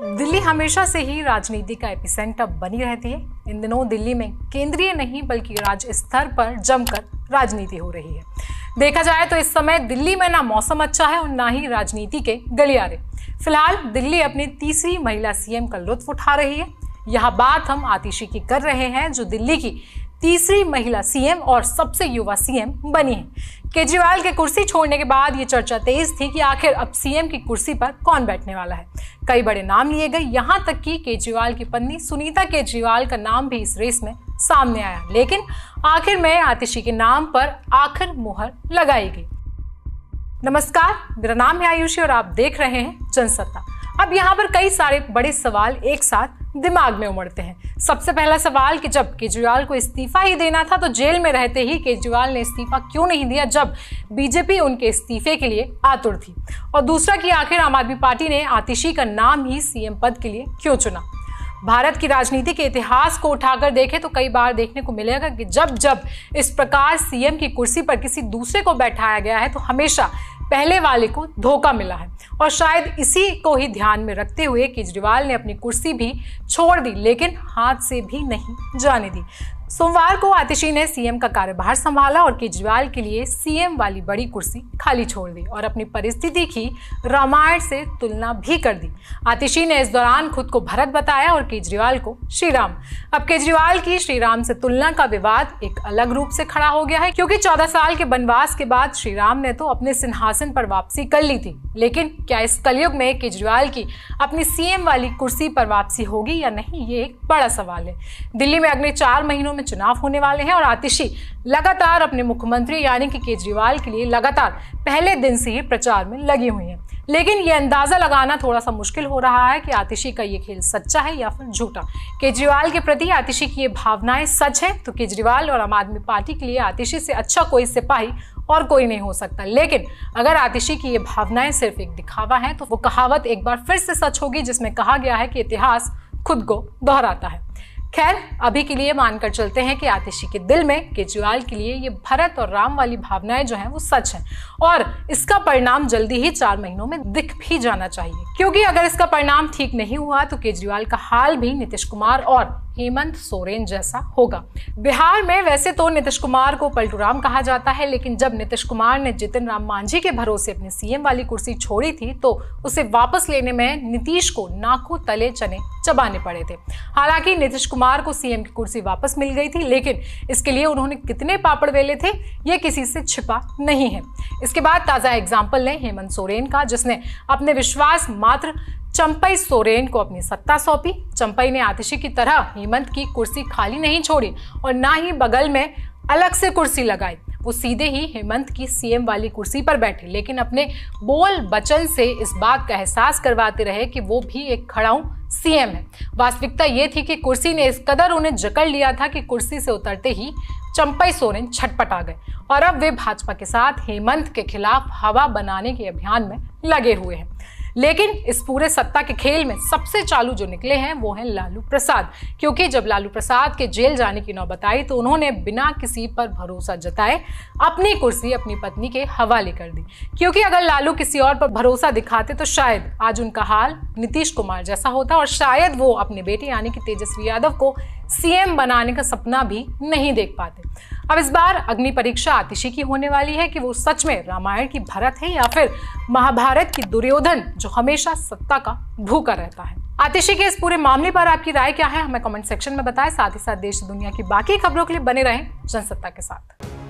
दिल्ली हमेशा से ही राजनीति का एपिसेंटर बनी रहती है। इन दिनों दिल्ली में केंद्रीय नहीं बल्कि राज्य स्तर पर जमकर राजनीति हो रही है। देखा जाए तो इस समय दिल्ली में ना मौसम अच्छा है और ना ही राजनीति के गलियारे। फिलहाल दिल्ली अपनी तीसरी महिला सीएम का लुत्फ उठा रही है। यह बात हम आतिशी की कर रहे हैं, जो दिल्ली की तीसरी महिला सीएम और सबसे युवा सीएम बनी है। केजरीवाल के कुर्सी छोड़ने के बाद ये चर्चा तेज थी कि आखिर अब सीएम की कुर्सी पर कौन बैठने वाला है। कई बड़े नाम लिए गए, यहां तक कि केजरीवाल की पत्नी सुनीता केजरीवाल का नाम भी इस रेस में सामने आया, लेकिन आखिर में आतिशी के नाम पर आखिर मुहर लगाई गई। नमस्कार, मेरा नाम है आयुषी और आप देख रहे हैं जनसत्ता। अब यहाँ पर कई सारे बड़े सवाल एक साथ दिमाग में उमड़ते हैं। सबसे पहला सवाल कि जब केजरीवाल को इस्तीफा ही देना था तो जेल में रहते ही केजरीवाल ने इस्तीफा क्यों नहीं दिया, जब बीजेपी उनके इस्तीफे के लिए आतुर थी। और दूसरा कि आखिर आम आदमी पार्टी ने आतिशी का नाम ही सीएम पद के लिए क्यों चुना। भारत की राजनीति के इतिहास को उठाकर देखें तो कई बार देखने को मिलेगा कि जब जब इस प्रकार सीएम की कुर्सी पर किसी दूसरे को बैठाया गया है तो हमेशा पहले वाले को धोखा मिला है। और शायद इसी को ही ध्यान में रखते हुए केजरीवाल ने अपनी कुर्सी भी छोड़ दी, लेकिन हाथ से भी नहीं जाने दी। सोमवार को आतिशी ने सीएम का कार्यभार संभाला और केजरीवाल के लिए सीएम वाली बड़ी कुर्सी खाली छोड़ दी और अपनी परिस्थिति की रामायण से तुलना भी कर दी। आतिशी ने इस दौरान खुद को भरत बताया और केजरीवाल को श्री राम। अब केजरीवाल की श्री राम से तुलना का विवाद एक अलग रूप से खड़ा हो गया है, क्योंकि 14 साल के वनवास के बाद श्री राम ने तो अपने सिंहासन पर वापसी कर ली थी, लेकिन क्या इस कलयुग में केजरीवाल की अपनी सीएम वाली कुर्सी पर वापसी होगी या नहीं, ये एक बड़ा सवाल है। दिल्ली में अगले 4 महीनों चुनाव होने वाले हैं और आतिशी लगातार अपने मुख्यमंत्री यानी कि केजरीवाल के लिए लगातार पहले दिन से ही प्रचार में लगी हुई हैं। लेकिन यह अंदाजा लगाना थोड़ा सा मुश्किल हो रहा है कि आतिशी का ये खेल सच्चा है या फिर झूठा। केजरीवाल के प्रति आतिशी की ये भावनाएं सच है तो केजरीवाल और आम आदमी पार्टी के लिए आतिशी से अच्छा कोई सिपाही और कोई नहीं हो सकता। लेकिन अगर आतिशी की ये भावनाएं सिर्फ एक दिखावा है तो वो कहावत एक बार फिर से सच होगी, जिसमें कहा गया है कि इतिहास खुद को दोहराता है। खैर, अभी के लिए मानकर चलते हैं कि आतिशी के दिल में केजरीवाल के लिए ये भरत और राम वाली भावनाएं जो हैं वो सच हैं और इसका परिणाम जल्दी ही 4 महीनों में दिख भी जाना चाहिए, क्योंकि अगर इसका परिणाम ठीक नहीं हुआ तो केजरीवाल का हाल भी नीतीश कुमार और हेमंत सोरेन जैसा होगा। बिहार में वैसे तो नीतीश कुमार को पलटू राम कहा जाता है, लेकिन जब नीतीश कुमार ने जितिन राम मांझी के भरोसे अपनी सीएम वाली कुर्सी छोड़ी थी तो उसे वापस लेने में नीतीश को नाकू तले चने चबाने पड़े थे। हालांकि नीतीश कुमार को सीएम की कुर्सी वापस मिल गई थी, लेकिन इसके लिए उन्होंने कितने पापड़ बेले थे ये किसी से छिपा नहीं है। इसके बाद ताजा एग्जाम्पल लें हेमंत सोरेन का, जिसने अपने विश्वास मात्र चंपई सोरेन को अपनी सत्ता सौंपी। चंपई ने आतिशी की तरह हेमंत की कुर्सी खाली नहीं छोड़ी और ना ही बगल में अलग से कुर्सी लगाई। वो सीधे ही हेमंत की सीएम वाली कुर्सी पर बैठे, लेकिन अपने बोल वचन से इस बात का एहसास करवाते रहे कि वो भी एक खड़ाऊ सीएम है। वास्तविकता ये थी कि कुर्सी ने इस कदर उन्हें जकड़ लिया था कि कुर्सी से उतरते ही चंपई सोरेन छटपटा गए और अब वे भाजपा के साथ हेमंत के खिलाफ हवा बनाने के अभियान में लगे हुए हैं। लेकिन इस पूरे सत्ता के खेल में सबसे चालू जो निकले हैं वो हैं लालू प्रसाद, क्योंकि जब लालू प्रसाद के जेल जाने की नौबत आई तो उन्होंने बिना किसी पर भरोसा जताए अपनी कुर्सी अपनी पत्नी के हवाले कर दी। क्योंकि अगर लालू किसी और पर भरोसा दिखाते तो शायद आज उनका हाल नीतीश कुमार जैसा होता और शायद वो अपने बेटे यानी कि तेजस्वी यादव को सीएम बनाने का सपना भी नहीं देख पाते। अब इस बार अग्नि परीक्षा आतिशी की होने वाली है कि वो सच में रामायण की भरत है या फिर महाभारत की दुर्योधन, जो हमेशा सत्ता का भूखा रहता है। आतिशी के इस पूरे मामले पर आपकी राय क्या है, हमें कमेंट सेक्शन में बताएं। साथ ही साथ देश दुनिया की बाकी खबरों के लिए बने रहें जनसत्ता के साथ।